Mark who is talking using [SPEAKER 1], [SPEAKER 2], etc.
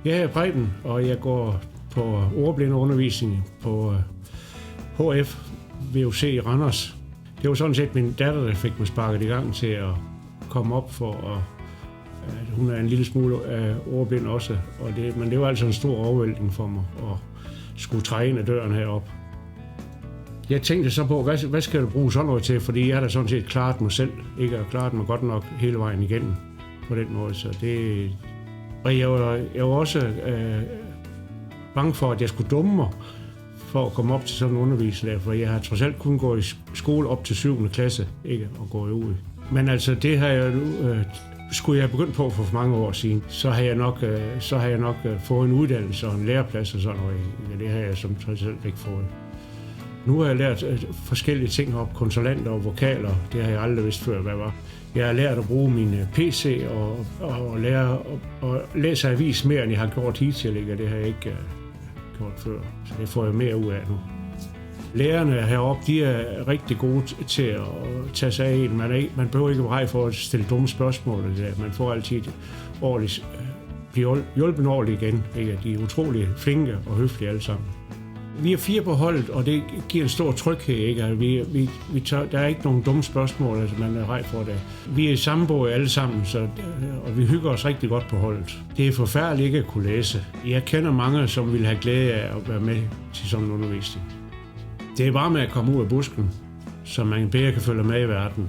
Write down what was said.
[SPEAKER 1] Jeg er Preben, og jeg går på ordblindeundervisning på HF VUC i Randers. Det var sådan set min datter, der fik mig sparket i gang til at komme op for at hun er en lille smule ordblind også. Men det var altså en stor overvældning for mig at skulle træde ind ad døren herop. Jeg tænkte så på, hvad skal jeg bruge sådan noget til, fordi jeg har da sådan set klaret mig selv, ikke har klaret mig godt nok hele vejen igennem på den måde. Og jeg var også bange for, at jeg skulle dumme mig for at komme op til sådan en undervisning der, for jeg har trods alt kun gået i skole op til 7. klasse, ikke, og gået ud. Men altså, det har jeg skulle jeg begyndt på for mange år siden, så har jeg nok fået en uddannelse og en læreplads og sådan noget. Det har jeg som trods alt ikke fået. Nu har jeg lært forskellige ting op, konsulenter og vokaler, det har jeg aldrig vidst før, hvad var. Jeg har lært at bruge min PC og læse avis mere, end jeg har gjort hidtil, ikke? Det har jeg ikke gjort før, så det får jeg mere ud af nu. Lærerne heroppe, de er rigtig gode til at tage sig af en. Man behøver ikke være for at stille dumme spørgsmål. Man får altid ordentligt, blive hjulpet ordentligt igen. Ikke? De er utrolig flinke og høflige alle sammen. Vi er 4 på holdet, og det giver en stor tryghed. Ikke? Der er ikke nogen dumme spørgsmål, altså man er rej for det. Vi er i samme båd alle sammen, og vi hygger os rigtig godt på holdet. Det er forfærdeligt ikke at kunne læse. Jeg kender mange, som vil have glæde af at være med til sådan en undervisning. Det er bare med at komme ud af busken, så man bedre kan følge med i verden.